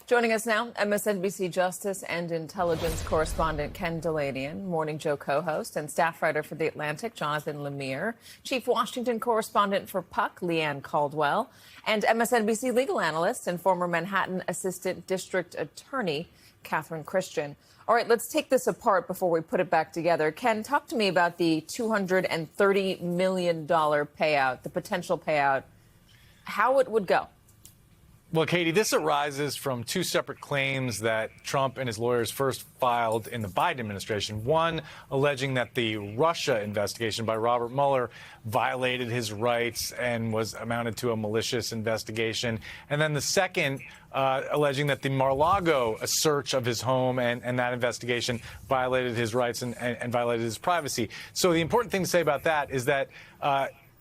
Joining us now, MSNBC Justice and Intelligence correspondent Ken Dilanian, Morning Joe co-host, and staff writer for The Atlantic, Jonathan Lemire, Chief Washington correspondent for Puck, Leanne Caldwell, and MSNBC legal analyst and former Manhattan Assistant District Attorney, Catherine Christian. All right, let's take this apart before we put it back together. Ken, talk to me about the $230 million payout, the potential payout, how it would go. Well, Katie, this arises from two separate claims that Trump and his lawyers first filed in the Biden administration. One, alleging that the Russia investigation by Robert Mueller violated his rights and was amounted to a malicious investigation. And then the second, alleging that the Mar-a-Lago search of his home and that investigation violated his rights and violated his privacy. So the important thing to say about that is that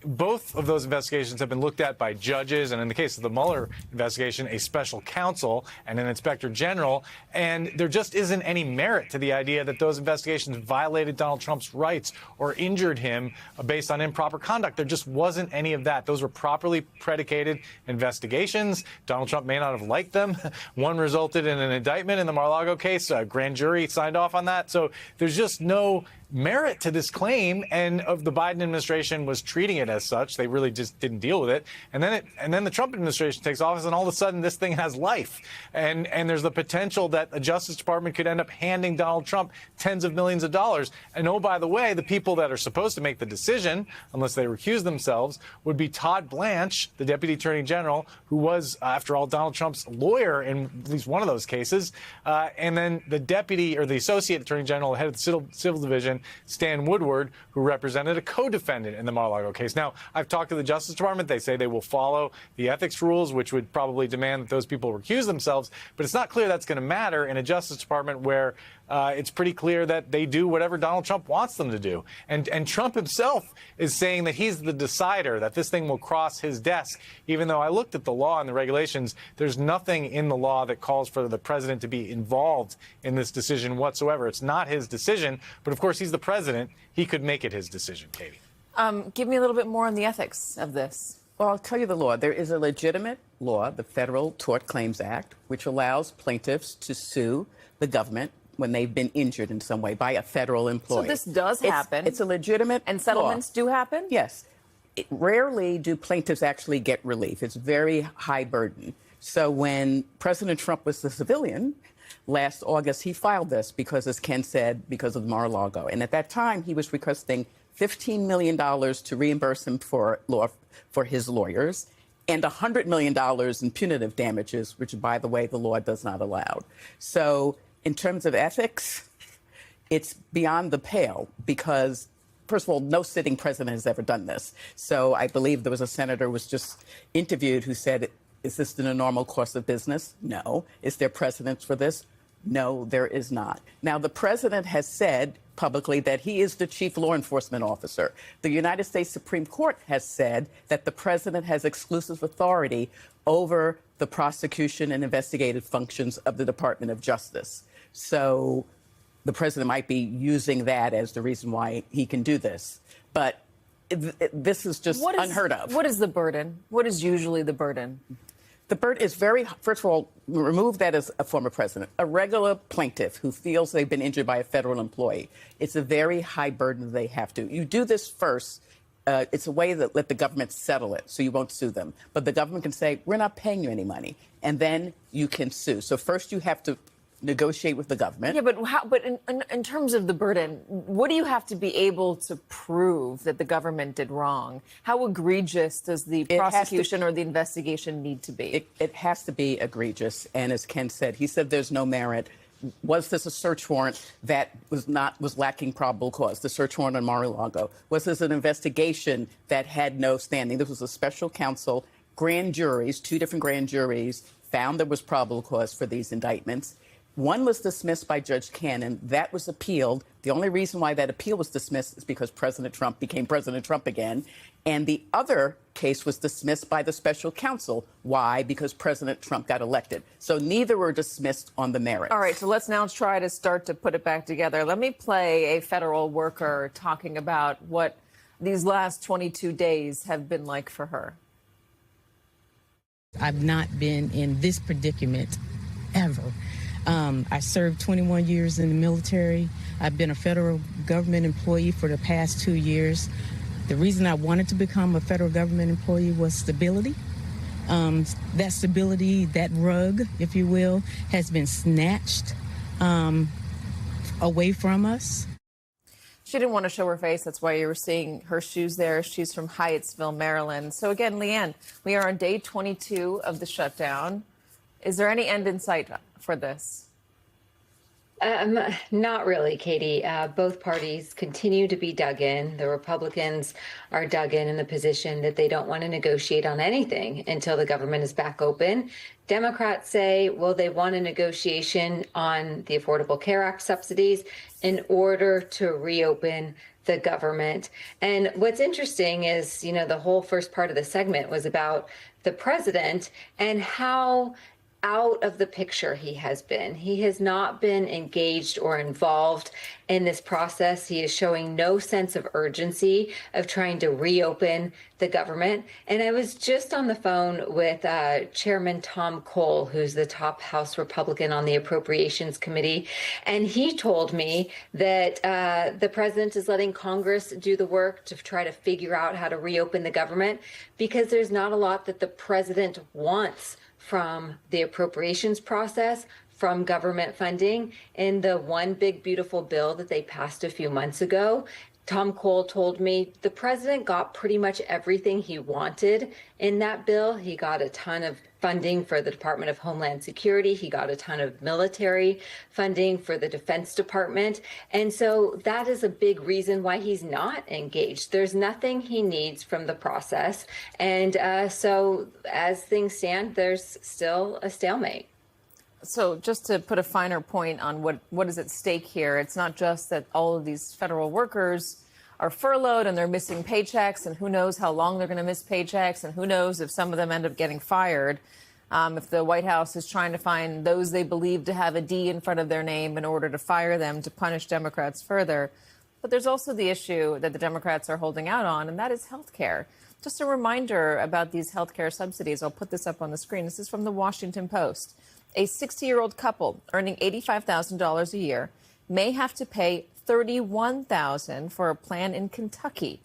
both of those investigations have been looked at by judges, and in the case of the Mueller investigation, a special counsel and an inspector general, and there just isn't any merit to the idea that those investigations violated Donald Trump's rights or injured him based on improper conduct. There just wasn't any of that. Those were properly predicated investigations. Donald Trump may not have liked them. One resulted in an indictment in the Mar-a-Lago case. A grand jury signed off on that. So there's just no merit to this claim, and of the Biden administration was treating it as such. They really just didn't deal with it. And then the Trump administration takes office, and all of a sudden this thing has life. And there's the potential that the Justice Department could end up handing Donald Trump tens of millions of dollars. And oh, by the way, the people that are supposed to make the decision, unless they recuse themselves, would be Todd Blanche, the Deputy Attorney General, who was, after all, Donald Trump's lawyer in at least one of those cases, and then the Deputy or the Associate Attorney General, head of the Civil Division, Stan Woodward, who represented a co-defendant in the Mar-a-Lago case. Now, I've talked to the Justice Department. They say they will follow the ethics rules, which would probably demand that those people recuse themselves. But it's not clear that's going to matter in a Justice Department where it's pretty clear that they do whatever Donald Trump wants them to do. And Trump himself is saying that he's the decider, that this thing will cross his desk, even though I looked at the law and the regulations. There's nothing in the law that calls for the president to be involved in this decision whatsoever. It's not his decision. But, of course, he's the president. He could make it his decision, Katie. Give me a little bit more on the ethics of this. Well, I'll tell you the law. There is a legitimate law, the Federal Tort Claims Act, which allows plaintiffs to sue the government when they've been injured in some way by a federal employee. So this does happen. It's a legitimate And settlements do happen? Yes. Rarely do plaintiffs actually get relief. It's very high burden. So when President Trump was the civilian, last August, he filed this because, as Ken said, because of Mar-a-Lago. And at that time, he was requesting $15 million to reimburse him for his lawyers and $100 million in punitive damages, which, by the way, the law does not allow. So in terms of ethics, it's beyond the pale because, first of all, no sitting president has ever done this. So I believe there was a senator who was just interviewed who said, is this in a normal course of business? No. Is there precedence for this? No, there is not. Now, the president has said publicly that he is the chief law enforcement officer. The United States Supreme Court has said that the president has exclusive authority over the prosecution and investigative functions of the Department of Justice. So the president might be using that as the reason why he can do this. But this is just unheard of. What is the burden? What is usually the burden? The burden is first of all, remove that as a former president. A regular plaintiff who feels they've been injured by a federal employee, it's a very high burden they have to. You do this first. It's a way that let the government settle it so you won't sue them. But the government can say, we're not paying you any money. And then you can sue. So first you have to negotiate with the government. Yeah, but in terms of the burden, what do you have to be able to prove that the government did wrong? How egregious does the prosecution or the investigation need to be? It has to be egregious. And as Ken said, he said there's no merit. Was this a search warrant that was lacking probable cause? The search warrant on Mar-a-Lago. Was this an investigation that had no standing? This was a special counsel. Grand juries, two different grand juries, found there was probable cause for these indictments. One was dismissed by Judge Cannon. That was appealed. The only reason why that appeal was dismissed is because President Trump became President Trump again. And the other case was dismissed by the special counsel. Why? Because President Trump got elected. So neither were dismissed on the merits. All right, so let's now try to start to put it back together. Let me play a federal worker talking about what these last 22 days have been like for her. I've not been in this predicament ever. I served 21 years in the military. I've been a federal government employee for the past 2 years. The reason I wanted to become a federal government employee was stability. That stability, that rug, if you will, has been snatched away from us. She didn't want to show her face. That's why you were seeing her shoes there. She's from Hyattsville, Maryland. So again, Leanne, we are on day 22 of the shutdown. Is there any end in sight for this? Not really, Katie. Both parties continue to be dug in. The Republicans are dug in the position that they don't want to negotiate on anything until the government is back open. Democrats say, well, they want a negotiation on the Affordable Care Act subsidies in order to reopen the government. And what's interesting is, the whole first part of the segment was about the president and how out of the picture he has been. He has not been engaged or involved in this process. He is showing no sense of urgency of trying to reopen the government. And I was just on the phone with Chairman Tom Cole, who's the top House Republican on the Appropriations Committee. And he told me that the president is letting Congress do the work to try to figure out how to reopen the government because there's not a lot that the president wants from the appropriations process, from government funding. In the one big beautiful bill that they passed a few months ago, Tom Cole told me the president got pretty much everything he wanted in that bill. He got a ton of funding for the Department of Homeland Security. He got a ton of military funding for the Defense Department. And so that is a big reason why he's not engaged. There's nothing he needs from the process. And so as things stand, there's still a stalemate. So just to put a finer point on what is at stake here, it's not just that all of these federal workers are furloughed and they're missing paychecks, and who knows how long they're going to miss paychecks, and who knows if some of them end up getting fired. If the White House is trying to find those they believe to have a D in front of their name in order to fire them, to punish Democrats further. But there's also the issue that the Democrats are holding out on, and that is health care. Just a reminder about these health care subsidies. I'll put this up on the screen. This is from the Washington Post. A 60-year-old couple earning $85,000 a year may have to pay $31,000 for a plan in Kentucky,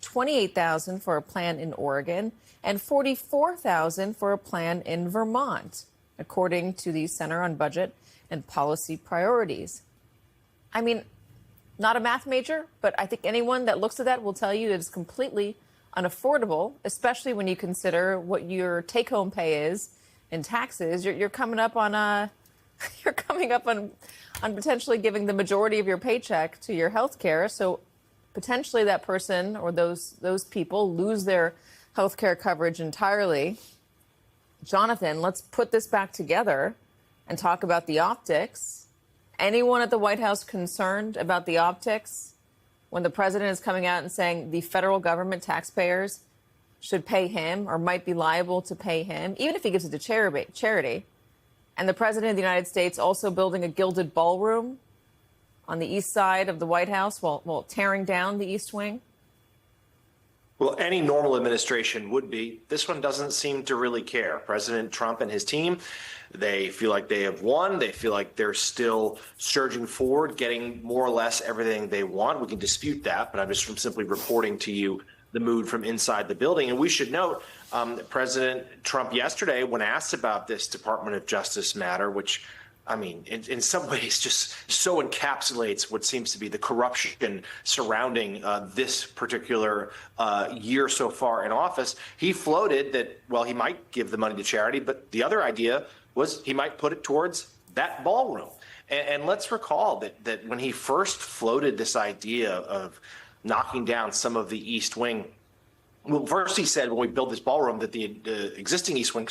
$28,000 for a plan in Oregon, and $44,000 for a plan in Vermont, according to the Center on Budget and Policy Priorities. I mean, not a math major, but I think anyone that looks at that will tell you that it's completely unaffordable, especially when you consider what your take-home pay is in taxes. You're coming up on potentially giving the majority of your paycheck to your health care. So potentially that person or those people lose their health care coverage entirely. Jonathan, let's put this back together and talk about the optics. Anyone at the White House concerned about the optics when the president is coming out and saying the federal government, taxpayers, should pay him or might be liable to pay him, even if he gives it to charity? And the president of the United States also building a gilded ballroom on the east side of the White House while tearing down the East Wing? Well, any normal administration would be. This one doesn't seem to really care. President Trump and his team, they feel like they have won. They feel like they're still surging forward, getting more or less everything they want. We can dispute that, but I'm just simply reporting to you the mood from inside the building. And we should note President Trump yesterday, when asked about this Department of Justice matter, which, I mean, in some ways just so encapsulates what seems to be the corruption surrounding this particular year so far in office, he floated that, well, he might give the money to charity, but the other idea was he might put it towards that ballroom. And let's recall that when he first floated this idea of knocking down some of the East Wing. Well, first he said when we build this ballroom that the existing East Wing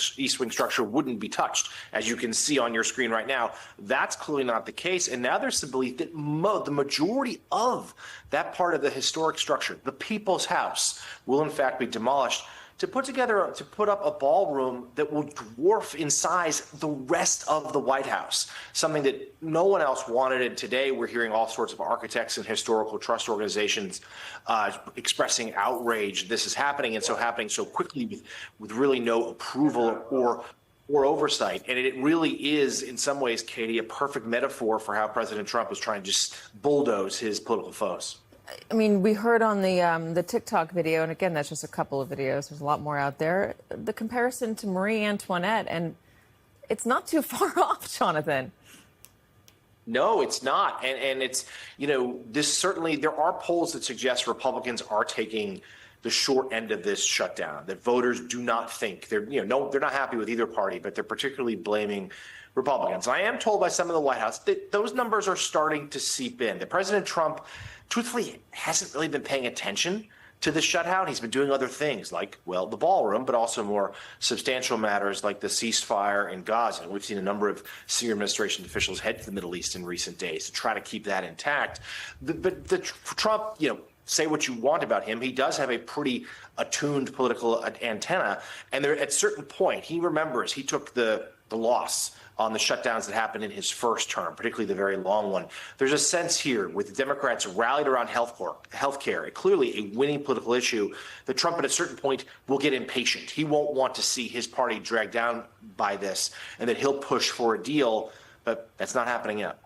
structure wouldn't be touched. As you can see on your screen right now, that's clearly not the case. And now there's some belief that the majority of that part of the historic structure, the People's House, will in fact be demolished to put up a ballroom that will dwarf in size the rest of the White House, something that no one else wanted. And today we're hearing all sorts of architects and historical trust organizations expressing outrage this is happening, and so happening so quickly with really no approval or or oversight. And it really is, in some ways, Katie, a perfect metaphor for how President Trump was trying to just bulldoze his political foes. I mean, we heard on the TikTok video, and again, that's just a couple of videos. There's a lot more out there. The comparison to Marie Antoinette, and it's not too far off, Jonathan. No, it's not. And it's, this certainly, there are polls that suggest Republicans are taking the short end of this shutdown, that voters do not think they're not happy with either party, but they're particularly blaming Republicans. I am told by some in the White House that those numbers are starting to seep in, that President Trump, truthfully, hasn't really been paying attention to the shutdown. He's been doing other things like, well, the ballroom, but also more substantial matters like the ceasefire in Gaza. We've seen a number of senior administration officials head to the Middle East in recent days to try to keep that intact. But Trump, say what you want about him, he does have a pretty attuned political antenna. And there, at a certain point, he remembers he took the loss on the shutdowns that happened in his first term, particularly the very long one. There's a sense here with the Democrats rallied around health care, clearly a winning political issue, that Trump at a certain point will get impatient. He won't want to see his party dragged down by this, and that he'll push for a deal, but that's not happening yet.